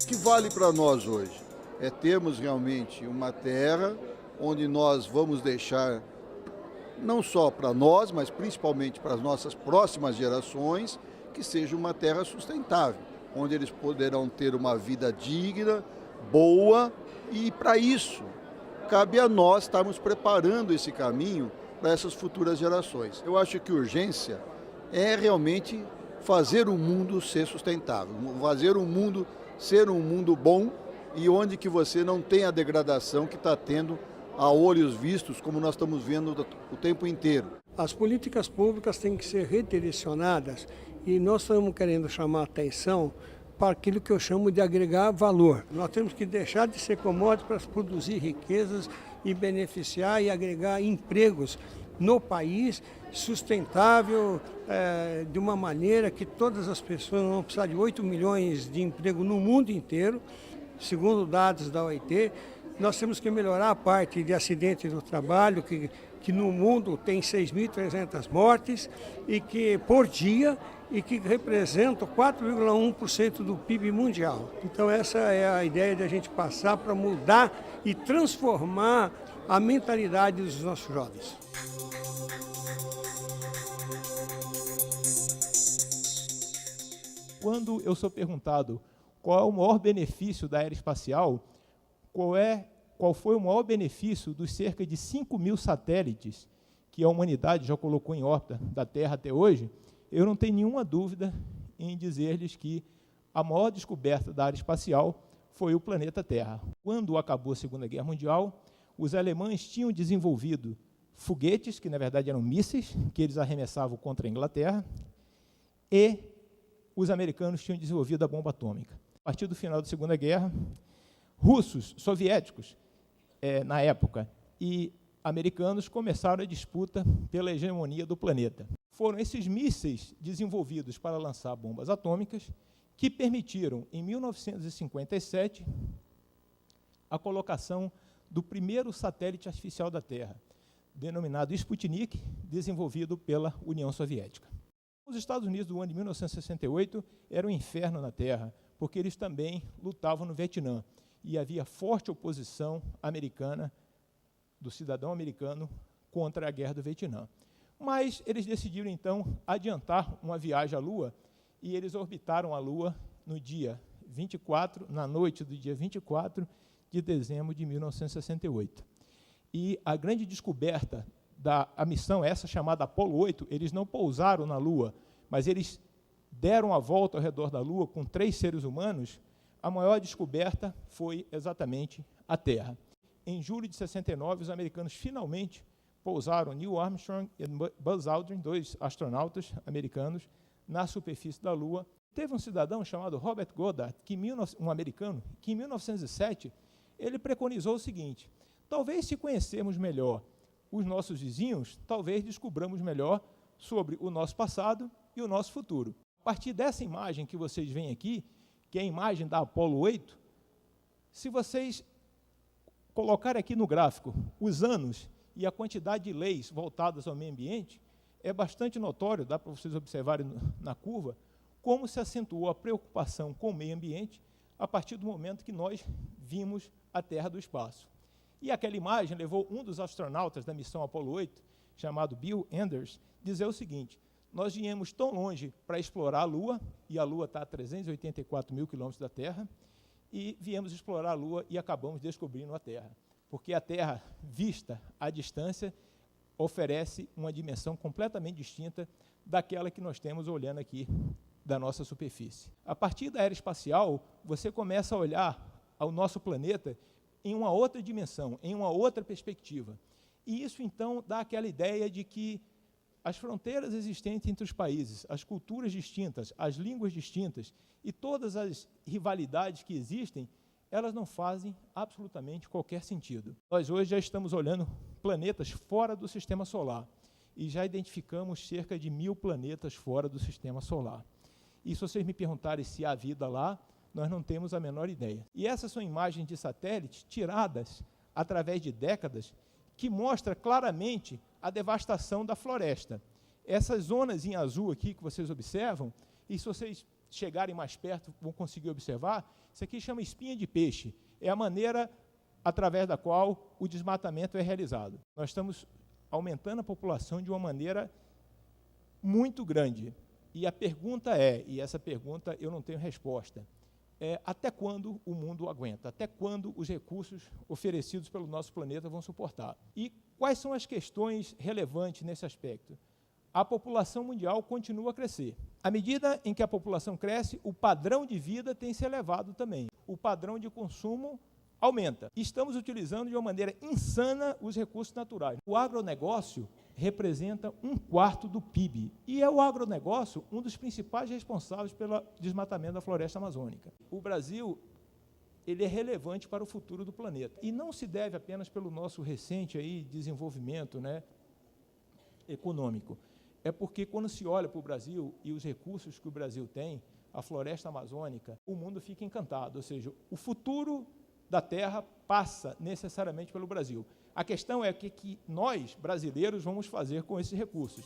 que vale para nós hoje é termos realmente uma terra onde nós vamos deixar, não só para nós, mas principalmente para as nossas próximas gerações, que seja uma terra sustentável, onde eles poderão ter uma vida digna, boa, e para isso cabe a nós estarmos preparando esse caminho para essas futuras gerações. Eu acho que urgência é realmente fazer o mundo ser sustentável, fazer o mundo ser um mundo bom e onde que você não tem a degradação que está tendo a olhos vistos, como nós estamos vendo o tempo inteiro. As políticas públicas têm que ser redirecionadas e nós estamos querendo chamar a atenção para aquilo que eu chamo de agregar valor. Nós temos que deixar de ser commodities para produzir riquezas e beneficiar e agregar empregos no país, sustentável, de uma maneira que todas as pessoas vão precisar de 8 milhões de emprego no mundo inteiro, segundo dados da OIT. Nós temos que melhorar a parte de acidentes no trabalho, que no mundo tem 6.300 mortes e que por dia e que representam 4,1% do PIB mundial. Então essa é a ideia de a gente passar para mudar e transformar a mentalidade dos nossos jovens. Quando eu sou perguntado qual é o maior benefício da aeroespacial, qual foi o maior benefício dos cerca de 5.000 satélites que a humanidade já colocou em órbita da Terra até hoje, eu não tenho nenhuma dúvida em dizer-lhes que a maior descoberta da área espacial foi o planeta Terra. Quando acabou a Segunda Guerra Mundial, os alemães tinham desenvolvido foguetes, que na verdade eram mísseis, que eles arremessavam contra a Inglaterra, e os americanos tinham desenvolvido a bomba atômica. A partir do final da Segunda Guerra, russos, soviéticos, na época, e americanos começaram a disputa pela hegemonia do planeta. Foram esses mísseis desenvolvidos para lançar bombas atômicas que permitiram, em 1957, a colocação do primeiro satélite artificial da Terra, denominado Sputnik, desenvolvido pela União Soviética. Os Estados Unidos, do ano de 1968, eram um inferno na Terra, porque eles também lutavam no Vietnã, e havia forte oposição americana, do cidadão americano, contra a guerra do Vietnã. Mas eles decidiram, então, adiantar uma viagem à Lua, e eles orbitaram a Lua no dia 24, na noite do dia 24 de dezembro de 1968. E a grande descoberta da missão, essa chamada Apollo 8, eles não pousaram na Lua, mas eles deram a volta ao redor da Lua com 3 seres humanos. A maior descoberta foi exatamente a Terra. Em julho de 69, os americanos finalmente pousaram Neil Armstrong e Buzz Aldrin, 2 astronautas americanos, na superfície da Lua. Teve um cidadão chamado Robert Goddard, um americano, que em 1907 ele preconizou o seguinte: talvez, se conhecermos melhor os nossos vizinhos, talvez descobramos melhor sobre o nosso passado e o nosso futuro. A partir dessa imagem que vocês veem aqui, que é a imagem da Apollo 8, se vocês colocarem aqui no gráfico os anos e a quantidade de leis voltadas ao meio ambiente, é bastante notório, dá para vocês observarem na curva, como se acentuou a preocupação com o meio ambiente a partir do momento que nós vimos a Terra do espaço. E aquela imagem levou um dos astronautas da missão Apollo 8, chamado Bill Anders, dizer o seguinte: nós viemos tão longe para explorar a Lua, e a Lua está a 384 mil quilômetros da Terra, e viemos explorar a Lua e acabamos descobrindo a Terra, porque a Terra, vista à distância, oferece uma dimensão completamente distinta daquela que nós temos olhando aqui da nossa superfície. A partir da aeroespacial, você começa a olhar ao nosso planeta em uma outra dimensão, em uma outra perspectiva. E isso, então, dá aquela ideia de que as fronteiras existentes entre os países, as culturas distintas, as línguas distintas e todas as rivalidades que existem, elas não fazem absolutamente qualquer sentido. Nós hoje já estamos olhando planetas fora do Sistema Solar e já identificamos cerca de 1.000 planetas fora do Sistema Solar. E se vocês me perguntarem se há vida lá, nós não temos a menor ideia. E essas são imagens de satélites tiradas através de décadas que mostram claramente a devastação da floresta. Essas zonas em azul aqui que vocês observam, e se vocês chegarem mais perto, vão conseguir observar, isso aqui chama espinha de peixe. É a maneira através da qual o desmatamento é realizado. Nós estamos aumentando a população de uma maneira muito grande. E a pergunta é, e essa pergunta eu não tenho resposta, até quando o mundo aguenta? Até quando os recursos oferecidos pelo nosso planeta vão suportar? E quais são as questões relevantes nesse aspecto? A população mundial continua a crescer. À medida em que a população cresce, o padrão de vida tem se elevado também. O padrão de consumo aumenta. Estamos utilizando de uma maneira insana os recursos naturais. O agronegócio representa 1/4 do PIB. E é o agronegócio um dos principais responsáveis pelo desmatamento da floresta amazônica. O Brasil, ele é relevante para o futuro do planeta. E não se deve apenas pelo nosso recente desenvolvimento, econômico. É porque quando se olha para o Brasil e os recursos que o Brasil tem, a floresta amazônica, o mundo fica encantado. Ou seja, o futuro da Terra passa necessariamente pelo Brasil. A questão é o que nós, brasileiros, vamos fazer com esses recursos.